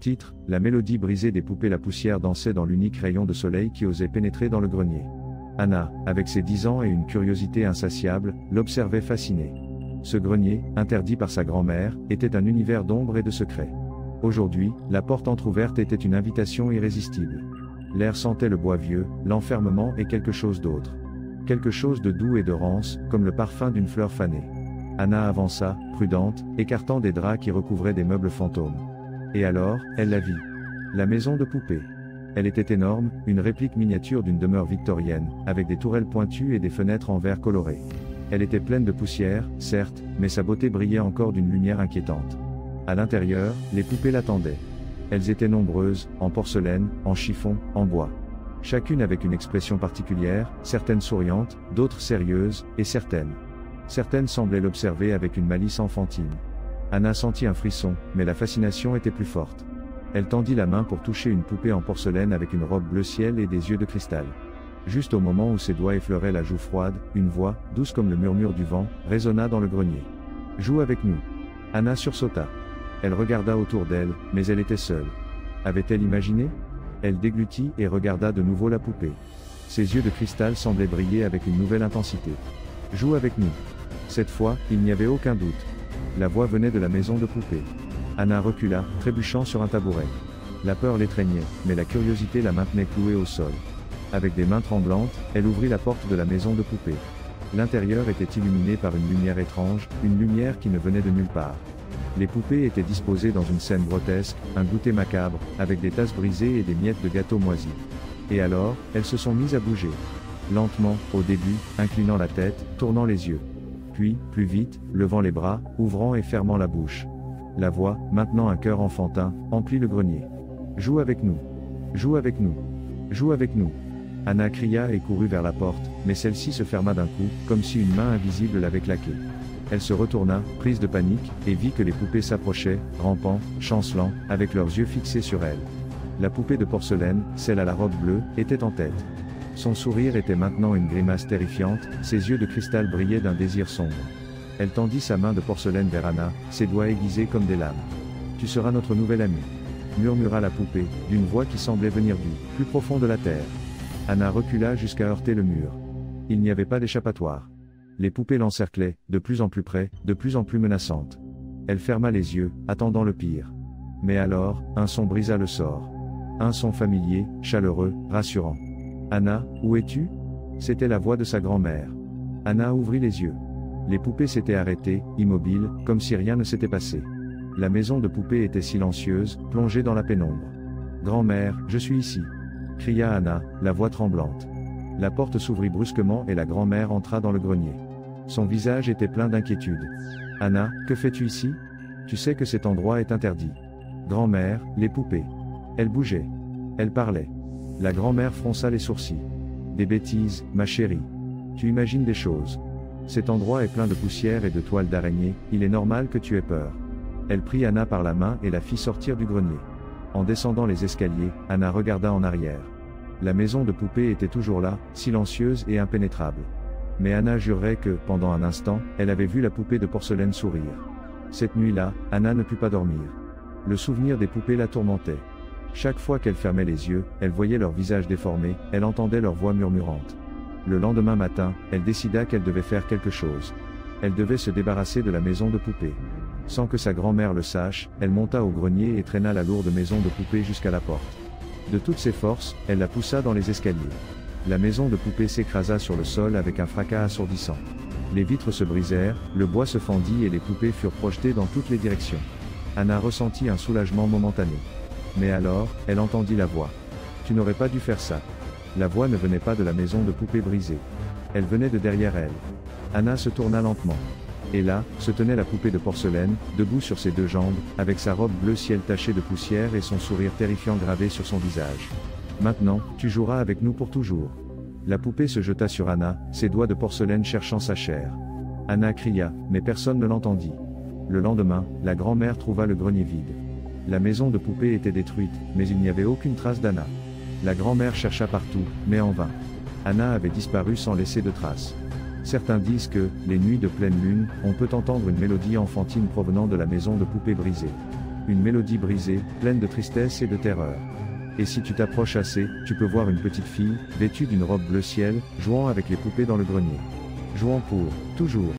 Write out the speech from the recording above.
Titre, la mélodie brisée des poupées. La poussière dansait dans l'unique rayon de soleil qui osait pénétrer dans le grenier. Anna, avec ses 10 ans et une curiosité insatiable, l'observait fascinée. Ce grenier, interdit par sa grand-mère, était un univers d'ombre et de secrets. Aujourd'hui, la porte entr'ouverte était une invitation irrésistible. L'air sentait le bois vieux, l'enfermement et quelque chose d'autre. Quelque chose de doux et de rance, comme le parfum d'une fleur fanée. Anna avança, prudente, écartant des draps qui recouvraient des meubles fantômes. Et alors, elle la vit. La maison de poupée. Elle était énorme, une réplique miniature d'une demeure victorienne, avec des tourelles pointues et des fenêtres en verre coloré. Elle était pleine de poussière, certes, mais sa beauté brillait encore d'une lumière inquiétante. À l'intérieur, les poupées l'attendaient. Elles étaient nombreuses, en porcelaine, en chiffon, en bois. Chacune avec une expression particulière, certaines souriantes, d'autres sérieuses, et certaines semblaient l'observer avec une malice enfantine. Anna sentit un frisson, mais la fascination était plus forte. Elle tendit la main pour toucher une poupée en porcelaine avec une robe bleu ciel et des yeux de cristal. Juste au moment où ses doigts effleuraient la joue froide, une voix, douce comme le murmure du vent, résonna dans le grenier. « Joue avec nous !» Anna sursauta. Elle regarda autour d'elle, mais elle était seule. Avait-elle imaginé ? Elle déglutit et regarda de nouveau la poupée. Ses yeux de cristal semblaient briller avec une nouvelle intensité. « Joue avec nous !» Cette fois, il n'y avait aucun doute. La voix venait de la maison de poupée. Anna recula, trébuchant sur un tabouret. La peur l'étreignait, mais la curiosité la maintenait clouée au sol. Avec des mains tremblantes, elle ouvrit la porte de la maison de poupée. L'intérieur était illuminé par une lumière étrange, une lumière qui ne venait de nulle part. Les poupées étaient disposées dans une scène grotesque, un goûter macabre, avec des tasses brisées et des miettes de gâteau moisis. Et alors, elles se sont mises à bouger. Lentement, au début, inclinant la tête, tournant les yeux. Puis, plus vite, levant les bras, ouvrant et fermant la bouche. La voix, maintenant un cœur enfantin, emplit le grenier. « Joue avec nous. Joue avec nous. Joue avec nous. » Anna cria et courut vers la porte, mais celle-ci se ferma d'un coup, comme si une main invisible l'avait claquée. Elle se retourna, prise de panique, et vit que les poupées s'approchaient, rampant, chancelant, avec leurs yeux fixés sur elle. La poupée de porcelaine, celle à la robe bleue, était en tête. Son sourire était maintenant une grimace terrifiante, ses yeux de cristal brillaient d'un désir sombre. Elle tendit sa main de porcelaine vers Anna, ses doigts aiguisés comme des lames. « Tu seras notre nouvelle amie » murmura la poupée, d'une voix qui semblait venir du plus profond de la terre. Anna recula jusqu'à heurter le mur. Il n'y avait pas d'échappatoire. Les poupées l'encerclaient, de plus en plus près, de plus en plus menaçantes. Elle ferma les yeux, attendant le pire. Mais alors, un son brisa le sort. Un son familier, chaleureux, rassurant. « Anna, où es-tu » C'était la voix de sa grand-mère. Anna ouvrit les yeux. Les poupées s'étaient arrêtées, immobiles, comme si rien ne s'était passé. La maison de poupée était silencieuse, plongée dans la pénombre. « Grand-mère, je suis ici !» cria Anna, la voix tremblante. La porte s'ouvrit brusquement et la grand-mère entra dans le grenier. Son visage était plein d'inquiétude. « Anna, que fais-tu ici ? Tu sais que cet endroit est interdit. » Grand-mère, les poupées. Elle bougeait. Elle parlait. La grand-mère fronça les sourcils. « Des bêtises, ma chérie. Tu imagines des choses. Cet endroit est plein de poussière et de toiles d'araignée, il est normal que tu aies peur. » Elle prit Anna par la main et la fit sortir du grenier. En descendant les escaliers, Anna regarda en arrière. La maison de poupée était toujours là, silencieuse et impénétrable. Mais Anna jurerait que, pendant un instant, elle avait vu la poupée de porcelaine sourire. Cette nuit-là, Anna ne put pas dormir. Le souvenir des poupées la tourmentait. Chaque fois qu'elle fermait les yeux, elle voyait leur visage déformé, elle entendait leur voix murmurante. Le lendemain matin, elle décida qu'elle devait faire quelque chose. Elle devait se débarrasser de la maison de poupée. Sans que sa grand-mère le sache, elle monta au grenier et traîna la lourde maison de poupée jusqu'à la porte. De toutes ses forces, elle la poussa dans les escaliers. La maison de poupée s'écrasa sur le sol avec un fracas assourdissant. Les vitres se brisèrent, le bois se fendit et les poupées furent projetées dans toutes les directions. Anna ressentit un soulagement momentané. Mais alors, elle entendit la voix. « Tu n'aurais pas dû faire ça. » La voix ne venait pas de la maison de poupée brisée. Elle venait de derrière elle. Anna se tourna lentement. Et là, se tenait la poupée de porcelaine, debout sur ses deux jambes, avec sa robe bleu ciel tachée de poussière et son sourire terrifiant gravé sur son visage. « Maintenant, tu joueras avec nous pour toujours. » La poupée se jeta sur Anna, ses doigts de porcelaine cherchant sa chair. Anna cria, mais personne ne l'entendit. Le lendemain, la grand-mère trouva le grenier vide. La maison de poupée était détruite, mais il n'y avait aucune trace d'Anna. La grand-mère chercha partout, mais en vain. Anna avait disparu sans laisser de traces. Certains disent que, les nuits de pleine lune, on peut entendre une mélodie enfantine provenant de la maison de poupées brisées. Une mélodie brisée, pleine de tristesse et de terreur. Et si tu t'approches assez, tu peux voir une petite fille, vêtue d'une robe bleu ciel, jouant avec les poupées dans le grenier. Jouant pour toujours.